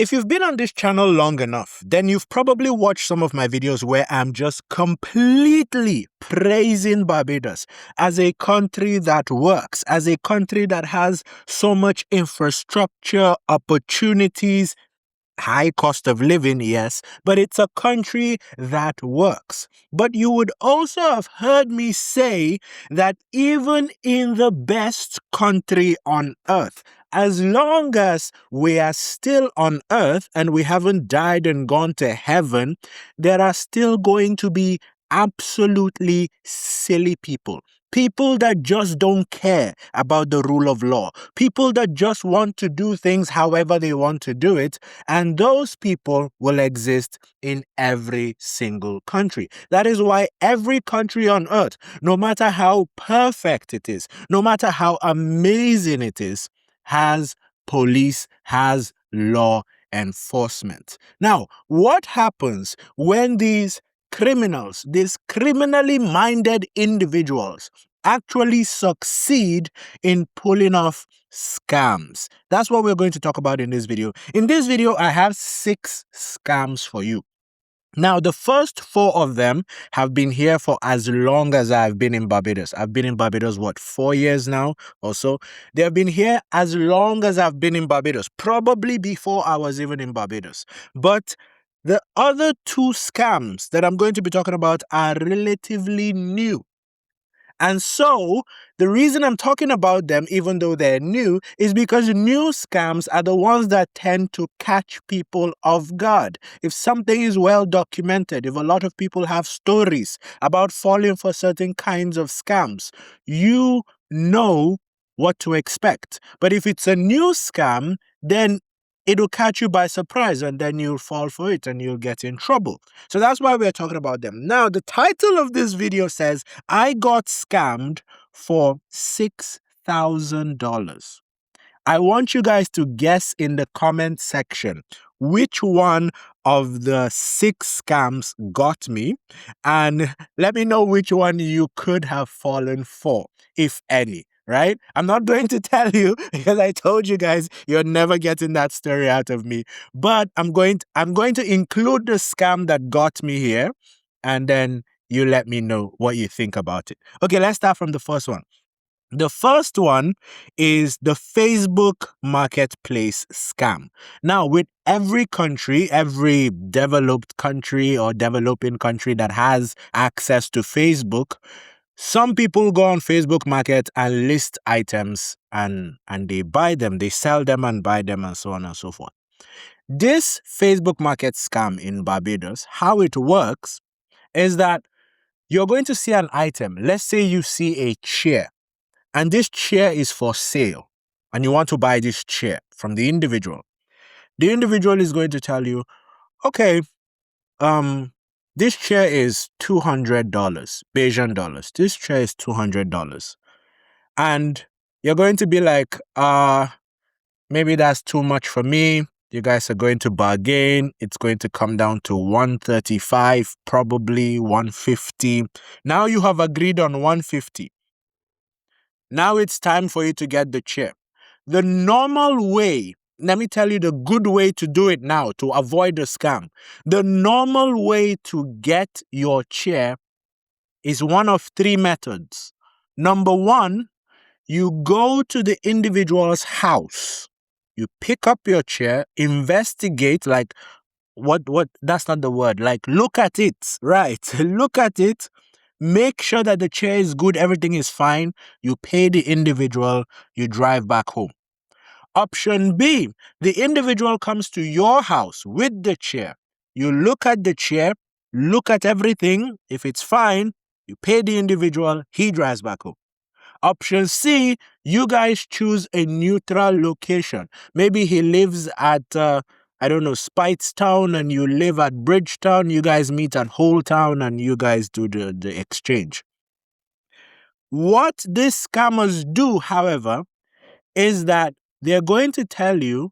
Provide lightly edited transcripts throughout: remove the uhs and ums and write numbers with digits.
If you've been on this channel long enough, then you've probably watched some of my videos where I'm just completely praising Barbados as a country that works, as a country that has so much infrastructure, opportunities, high cost of living, yes, but it's a country that works. But you would also have heard me say that even in the best country on earth, as long as we are still on earth and we haven't died and gone to heaven, there are still going to be absolutely silly people. People that just don't care about the rule of law. People that just want to do things however they want to do it. And those people will exist in every single country. That is why every country on earth, no matter how perfect it is, no matter how amazing it is, has police, has law enforcement. Now, what happens when these criminals, these criminally minded individuals, actually succeed in pulling off scams? That's what we're going to talk about in this video. In this video, I have 6 scams for you. Now, the first 4 of them have been here for as long as I've been in Barbados. I've been in Barbados, 4 years now or so? They have been here as long as I've been in Barbados, probably before I was even in Barbados. But the other 2 scams that I'm going to be talking about are relatively new. And so, the reason I'm talking about them, even though they're new, is because new scams are the ones that tend to catch people off guard. If something is well documented, if a lot of people have stories about falling for certain kinds of scams, you know what to expect. But if it's a new scam, then it'll catch you by surprise and then you'll fall for it and you'll get in trouble. So that's why we're talking about them. Now, the title of this video says, I got scammed for $6,000. I want you guys to guess in the comment section which one of the 6 scams got me, and let me know which one you could have fallen for, if any. Right? I'm not going to tell you because I told you guys you're never getting that story out of me. But I'm going to include the scam that got me here, and then you let me know what you think about it. Okay, let's start from the first one. The first one is the Facebook marketplace scam. Now, with every country, every developed country or developing country that has access to Facebook, some people go on Facebook Market and list items and they buy them, they sell them and buy them and so on and so forth. This Facebook Market scam in Barbados, how it works is that you're going to see an item. Let's say you see a chair and this chair is for sale and you want to buy this chair from the individual. The individual is going to tell you, okay, this chair is $200, Bayesian dollars. This chair is $200. And you're going to be like, maybe that's too much for me. You guys are going to bargain. It's going to come down to $135, probably $150. Now you have agreed on $150. Now it's time for you to get the chair. The normal way, let me tell you the good way to do it now to avoid the scam. The normal way to get your chair is one of 3 methods. Number 1, you go to the individual's house. You pick up your chair, investigate, like, what, that's not the word, like, look at it, right? Look at it, make sure that the chair is good, everything is fine. You pay the individual, you drive back home. Option B, the individual comes to your house with the chair. You look at the chair, look at everything. If it's fine, you pay the individual, he drives back home. Option C, you guys choose a neutral location. Maybe he lives at, Spitestown and you live at Bridgetown. You guys meet at Whole Town and you guys do the exchange. What these scammers do, however, is that they're going to tell you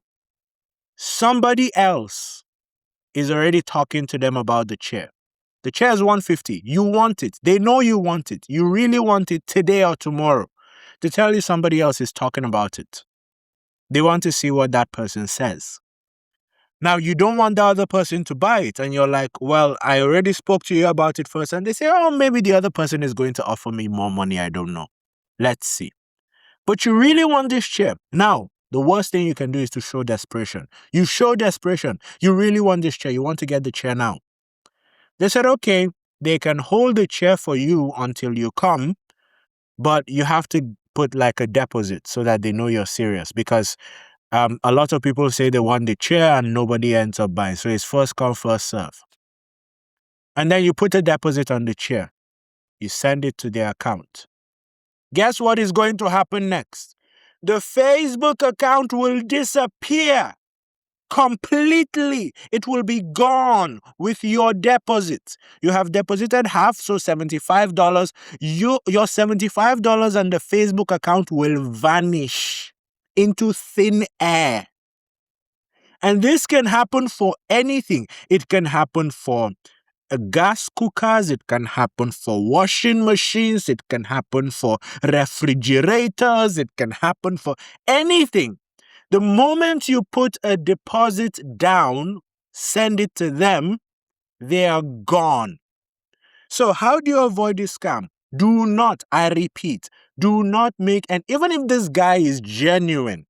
somebody else is already talking to them about the chair. The chair is $150. You want it. They know you want it. You really want it today or tomorrow. To tell you somebody else is talking about it. They want to see what that person says. Now, you don't want the other person to buy it. And you're like, well, I already spoke to you about it first. And they say, oh, maybe the other person is going to offer me more money. I don't know. Let's see. But you really want this chair. Now, the worst thing you can do is to show desperation. You show desperation. You really want this chair. You want to get the chair now. They said, okay, they can hold the chair for you until you come, but you have to put like a deposit so that they know you're serious, because a lot of people say they want the chair and nobody ends up buying. So it's first come, first serve. And then you put a deposit on the chair. You send it to their account. Guess what is going to happen next? The Facebook account will disappear completely. It will be gone with your deposit. You have deposited half, so $75. Your $75 and the Facebook account will vanish into thin air. And this can happen for anything. It can happen for gas cookers, it can happen for washing machines, it can happen for refrigerators, it can happen for anything. The moment you put a deposit down, send it to them, they are gone. So how do you avoid this scam? Do not, I repeat, do not make, and even if this guy is genuine,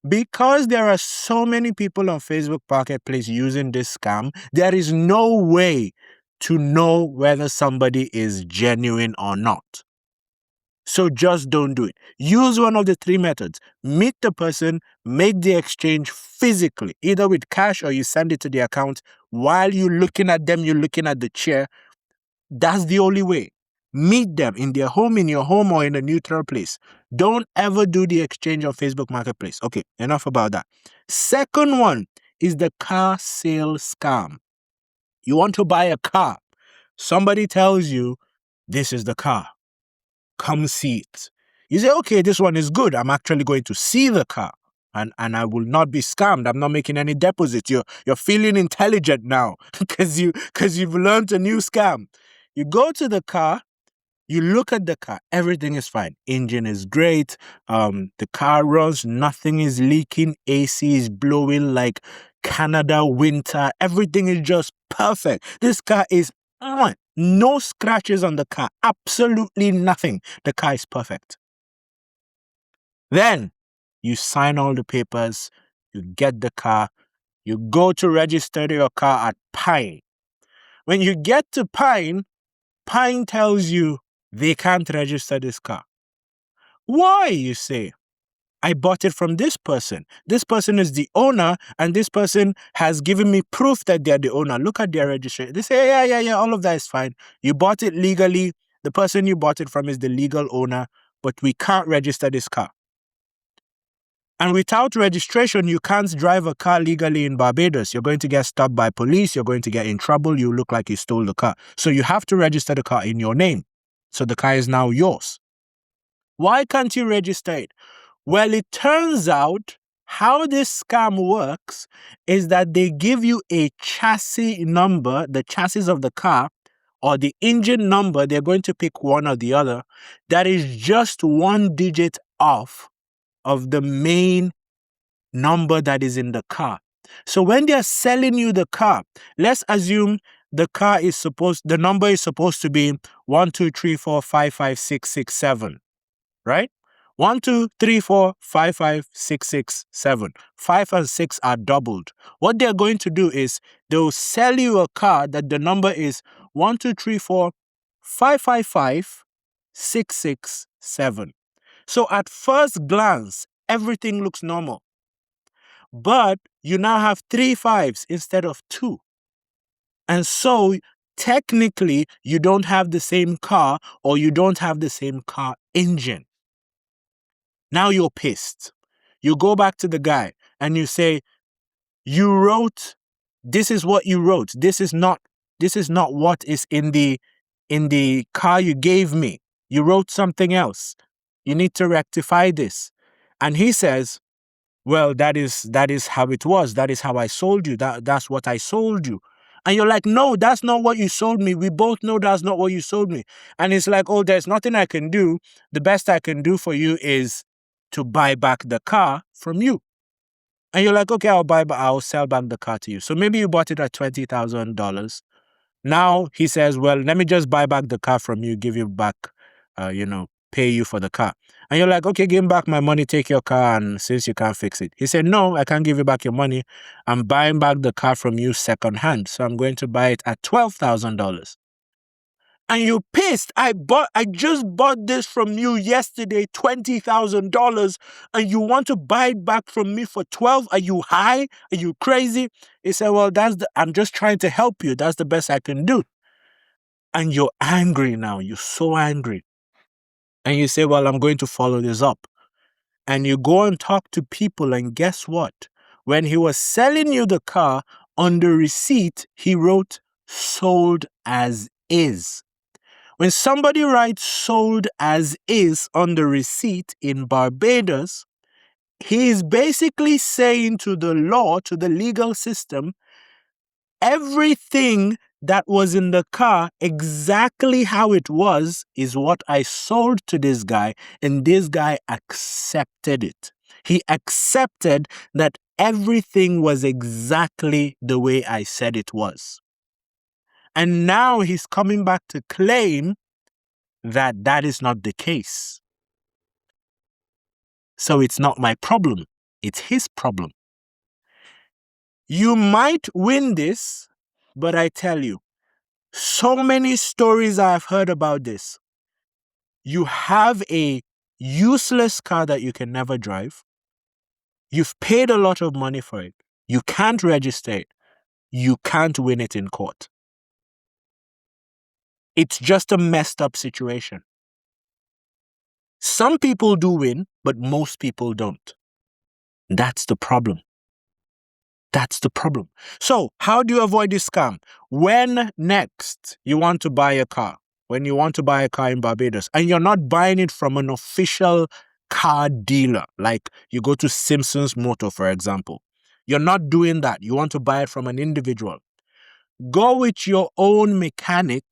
because there are so many people on Facebook Marketplace using this scam, there is no way to know whether somebody is genuine or not. So just don't do it. Use one of the three methods. Meet the person, make the exchange physically, either with cash or you send it to the account. While you're looking at them, you're looking at the chair. That's the only way. Meet them in their home, in your home, or in a neutral place. Don't ever do the exchange on Facebook Marketplace. Okay, enough about that. Second one is the car sale scam. You want to buy a car. Somebody tells you, this is the car. Come see it. You say, okay, this one is good. I'm actually going to see the car. And I will not be scammed. I'm not making any deposits. You're feeling intelligent now because you've learned a new scam. You go to the car, you look at the car, everything is fine. Engine is great. The car runs, nothing is leaking. AC is blowing like Canada winter. Everything is just perfect. This car is no scratches on the car. Absolutely nothing. The car is perfect. Then you sign all the papers, you get the car, you go to register your car at Pine. When you get to Pine, Pine tells you they can't register this car. Why, you say? I bought it from this person. This person is the owner, and this person has given me proof that they're the owner. Look at their registration. They say, yeah, all of that is fine. You bought it legally. The person you bought it from is the legal owner, but we can't register this car. And without registration, you can't drive a car legally in Barbados. You're going to get stopped by police. You're going to get in trouble. You look like you stole the car. So you have to register the car in your name. So the car is now yours. Why can't you register it? Well, it turns out how this scam works is that they give you a chassis number, the chassis of the car, or the engine number. They're going to pick one or the other. That is just one digit off of the main number that is in the car. So when they're selling you the car, let's assume the number is supposed to be 1, 2, 3, 4, 5, 5, 6, 6, 7, right? 1, 2, 3, 4, 5, 5, 6, 6, 7. 5 and 6 are doubled. What they're going to do is they'll sell you a car that the number is 1, 2, 3, 4, 5, 5, 5, 6, 6, 7. So at first glance, everything looks normal. But you now have 3 5s instead of 2. And so technically, you don't have the same car, or you don't have the same car engine. Now you're pissed. You go back to the guy and you say, you wrote, this is what you wrote. This is not what is in the car you gave me. You wrote something else. You need to rectify this. And he says, well, that is how it was. That is how I sold you. That's what I sold you. And you're like, no, that's not what you sold me. We both know that's not what you sold me. And it's like, oh, there's nothing I can do. The best I can do for you is to buy back the car from you. And you're like, okay, I'll sell back the car to you. So maybe you bought it at $20,000. Now he says, well, let me just buy back the car from you, give you back, pay you for the car. And you're like, okay, give me back my money, take your car, and since you can't fix it. He said, no, I can't give you back your money. I'm buying back the car from you secondhand. So I'm going to buy it at $12,000. And you're pissed. I just bought this from you yesterday, $20,000, and you want to buy it back from me for 12? Are you high? Are you crazy? He said, well, I'm just trying to help you. That's the best I can do. And you're angry now. You're so angry. And you say, well, I'm going to follow this up. And you go and talk to people, and guess what? When he was selling you the car, on the receipt, he wrote sold as is. When somebody writes sold as is on the receipt in Barbados, he is basically saying to the law, to the legal system, everything that was in the car, exactly how it was, is what I sold to this guy, and this guy accepted it. He accepted that everything was exactly the way I said it was. And now he's coming back to claim that is not the case. So it's not my problem. It's his problem. You might win this, but I tell you, so many stories I've heard about this. You have a useless car that you can never drive. You've paid a lot of money for it. You can't register it. You can't win it in court. It's just a messed up situation. Some people do win, but most people don't. That's the problem. That's the problem. So, how do you avoid this scam? When next you want to buy a car, when you want to buy a car in Barbados, and you're not buying it from an official car dealer, like you go to Simpson's Motor, for example, you're not doing that. You want to buy it from an individual. Go with your own mechanic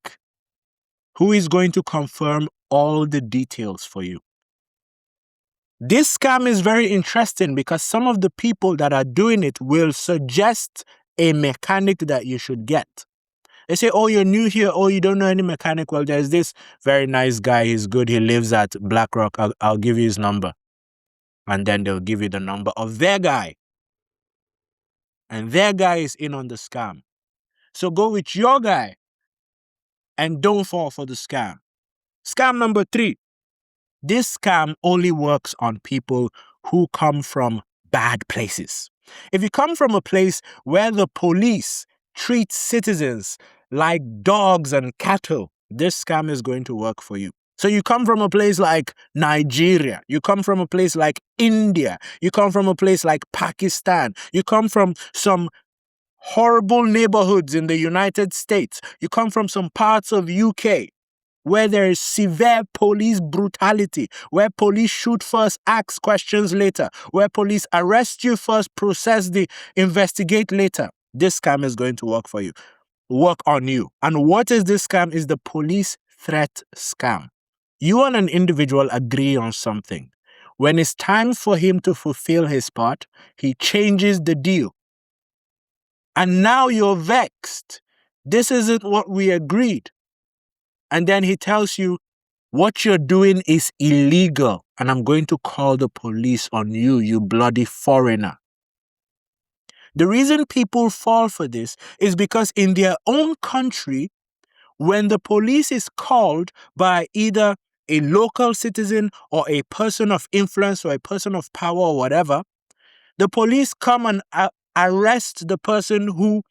who is going to confirm all the details for you. This scam is very interesting because some of the people that are doing it will suggest a mechanic that you should get. They say, oh, you're new here. Oh, you don't know any mechanic. Well, there's this very nice guy. He's good. He lives at BlackRock. I'll give you his number. And then they'll give you the number of their guy. And their guy is in on the scam. So go with your guy and don't fall for the scam. Scam number 3. This scam only works on people who come from bad places. If you come from a place where the police treat citizens like dogs and cattle, this scam is going to work for you. So you come from a place like Nigeria, you come from a place like India, you come from a place like Pakistan, you come from some horrible neighborhoods in the United States, you come from some parts of UK, where there is severe police brutality, where police shoot first, ask questions later, where police arrest you first, investigate later. This scam is going to work for you, work on you. And what is this scam? Is the police threat scam. You and an individual agree on something. When it's time for him to fulfill his part, he changes the deal. And now you're vexed. This isn't what we agreed. And then he tells you, what you're doing is illegal, and I'm going to call the police on you, you bloody foreigner. The reason people fall for this is because in their own country, when the police is called by either a local citizen or a person of influence or a person of power or whatever, the police come and arrest the person who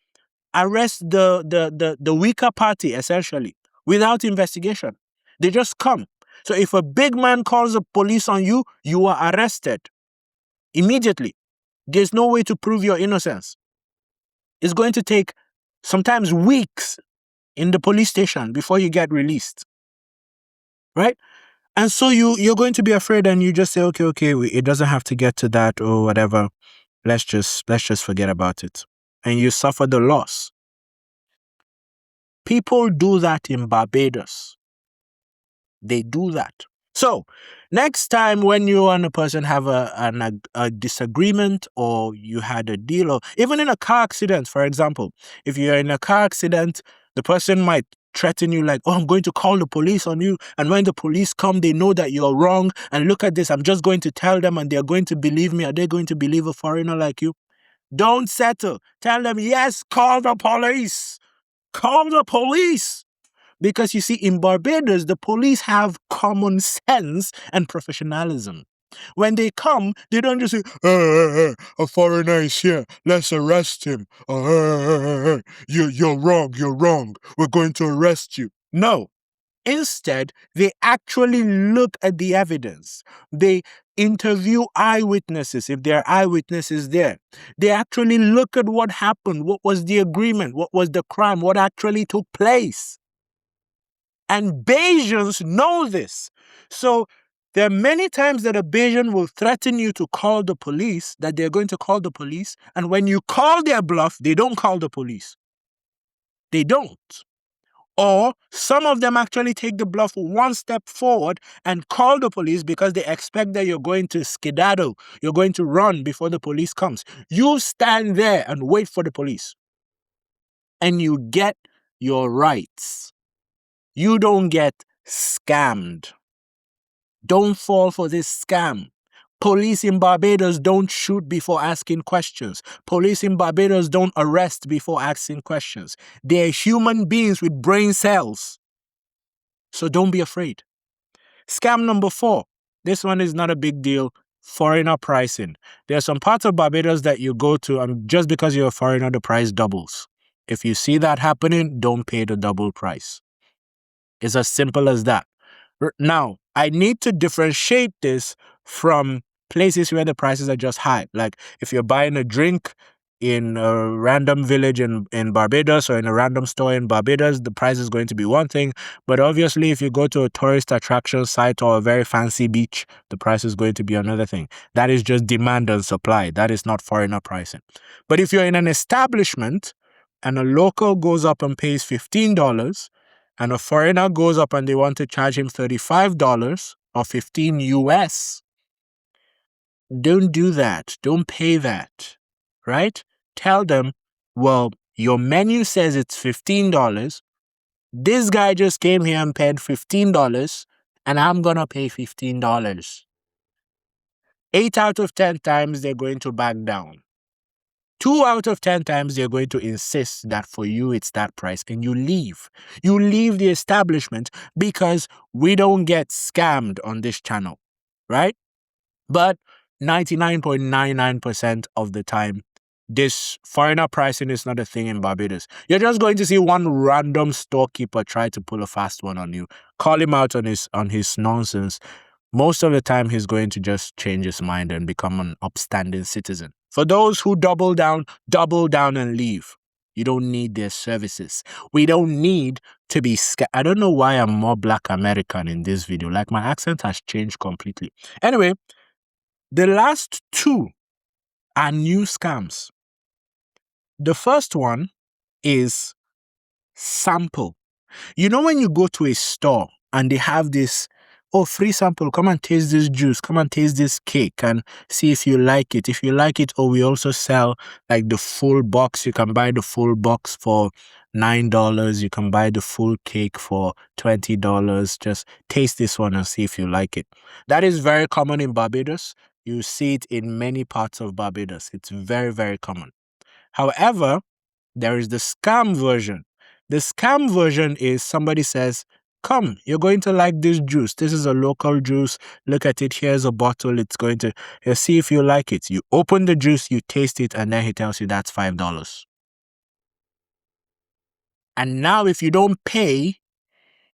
arrests the weaker party, essentially, without investigation. They just come. So if a big man calls the police on you, you are arrested immediately. There's no way to prove your innocence. It's going to take sometimes weeks in the police station before you get released. Right? And so you're going to be afraid, and you just say, okay, it doesn't have to get to that or whatever. Let's just forget about it. And you suffer the loss. People do that in Barbados. They do that. So Next time when you and a person have a disagreement, or you had a deal, or even in a car accident, for example, if you're in a car accident, the person might threaten you like, oh, I'm going to call the police on you. And when the police come, they know that you're wrong. And look at this, I'm just going to tell them and they're going to believe me. Are they going to believe a foreigner like you? Don't settle. Tell them, yes, call the police. Call the police. Because you see, in Barbados, the police have common sense and professionalism. When they come, they don't just say, a foreigner is here, let's arrest him. You're wrong, we're going to arrest you. No. Instead, they actually look at the evidence. They interview eyewitnesses if there are eyewitnesses there. They actually look at what happened, what was the agreement, what was the crime, what actually took place. And Bayesians know this. So there are many times that a Bayesian will threaten you to call the police, that they're going to call the police. And when you call their bluff, they don't call the police. They don't. Or some of them actually take the bluff one step forward and call the police because they expect that you're going to skedaddle, you're going to run before the police comes. You stand there and wait for the police. And you get your rights. You don't get scammed. Don't fall for this scam. Police in Barbados don't shoot before asking questions. Police in Barbados don't arrest before asking questions. They're human beings with brain cells. So don't be afraid. Scam number 4. This one is not a big deal. Foreigner pricing. There are some parts of Barbados that you go to, and just because you're a foreigner, the price doubles. If you see that happening, don't pay the double price. It's as simple as that. Now, I need to differentiate this from places where the prices are just high. Like if you're buying a drink in a random village in Barbados, or in a random store in Barbados, the price is going to be one thing. But obviously, if you go to a tourist attraction site or a very fancy beach, the price is going to be another thing. That is just demand and supply. That is not foreigner pricing. But if you're in an establishment and a local goes up and pays $15, and a foreigner goes up and they want to charge him $35 or $15 US, don't do that. Don't pay that, right? Tell them, well, your menu says it's $15. This guy just came here and paid $15, and I'm going to pay $15. 8 out of 10 times, they're going to back down. 2 out of 10 times, they're going to insist that for you, it's that price, and you leave. You leave the establishment because we don't get scammed on this channel, right? But 99.99% of the time, this foreigner pricing is not a thing in Barbados. You're just going to see one random storekeeper try to pull a fast one on you. Call him out on his nonsense. Most of the time, he's going to just change his mind and become an upstanding citizen. For those who double down and leave. You don't need their services. We don't need to be scared. I don't know why I'm more Black American in this video. Like, my accent has changed completely. Anyway, the last 2 are new scams. The first one is sample. You know when you go to a store and they have this, oh, free sample, come and taste this juice, come and taste this cake and see if you like it. If you like it, we also sell like the full box. You can buy the full box for $9. You can buy the full cake for $20. Just taste this one and see if you like it. That is very common in Barbados. You see it in many parts of Barbados. It's very, very common. However, there is the scam version. The scam version is somebody says, come, you're going to like this juice. This is a local juice. Look at it. Here's a bottle. It's going to see if you like it. You open the juice, you taste it, and then he tells you that's $5. And now if you don't pay,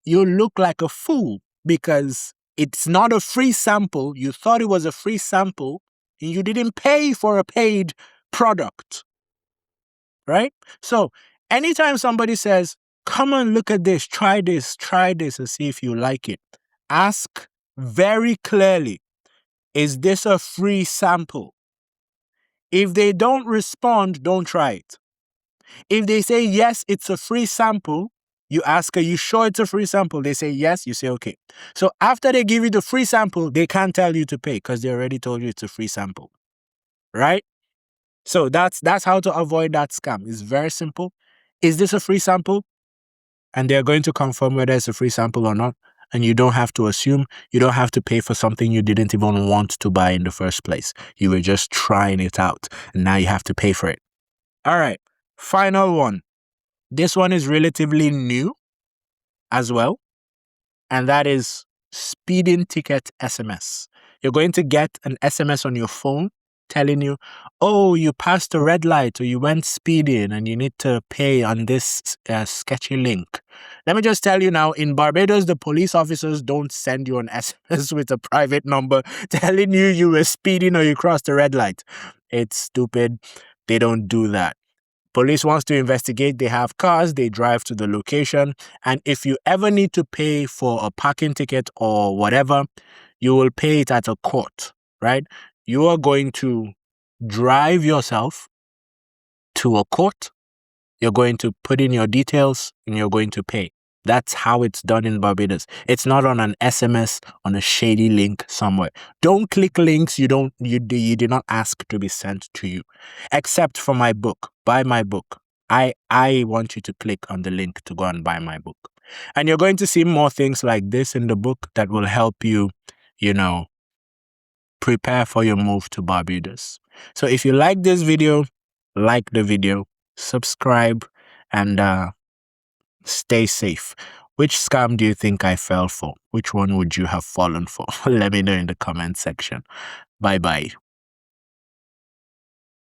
you look like a fool because it's not a free sample. You thought it was a free sample and you didn't pay for a paid product. Right? So anytime somebody says, come and look at this, try this, and see if you like it, ask very clearly, is this a free sample? If they don't respond, don't try it. If they say, yes, it's a free sample, You ask, are you sure it's a free sample? They say yes. You say, okay. So after they give you the free sample, they can't tell you to pay because they already told you it's a free sample, right? So that's how to avoid that scam. It's very simple. Is this a free sample? And they're going to confirm whether it's a free sample or not. And you don't have to assume, you don't have to pay for something you didn't even want to buy in the first place. You were just trying it out, and now you have to pay for it. All right, final one. This one is relatively new as well, and that is speeding ticket SMS. You're going to get an SMS on your phone telling you, oh, you passed a red light or you went speeding and you need to pay on this sketchy link. Let me just tell you now, in Barbados, the police officers don't send you an SMS with a private number telling you were speeding or you crossed a red light. It's stupid. They don't do that. Police wants to investigate. They have cars. They drive to the location. And if you ever need to pay for a parking ticket or whatever, you will pay it at a court, right? You are going to drive yourself to a court. You're going to put in your details and you're going to pay. That's how it's done in Barbados. It's not on an SMS on a shady link somewhere. Don't click links you did not ask to be sent to you. Except for my book. Buy my book. I want you to click on the link to go and buy my book. And you're going to see more things like this in the book that will help you, prepare for your move to Barbados. So if you like this video, like the video, subscribe, and stay safe. Which scam do you think I fell for? Which one would you have fallen for? Let me know in the comment section. Bye-bye.